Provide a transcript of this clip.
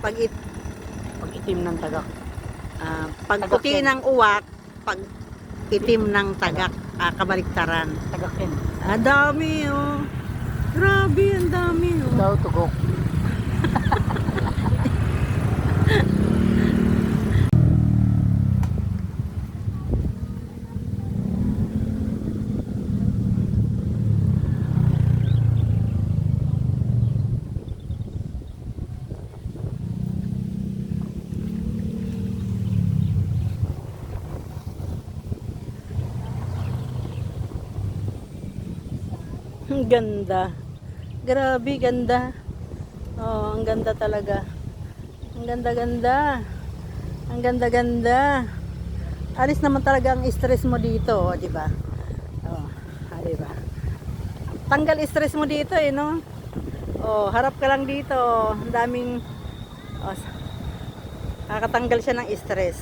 Pag, Pag itim ng tagak. pag Tagak puti yan. ng uwak, pag itim ng tagak, kabaliktaran. Tagak yan. Dami oh. Grabe, ang dami oh. Daw tugok. Ang ganda. Grabe, ganda. Oh, ang ganda talaga. Ang ganda-ganda. Ang ganda-ganda. Alis naman talaga ang stress mo dito, oh, di ba? Oh, di ba? Tanggal stress mo dito eh, no? Oh, harap ka lang dito. Ang daming kakatanggal siya ng stress.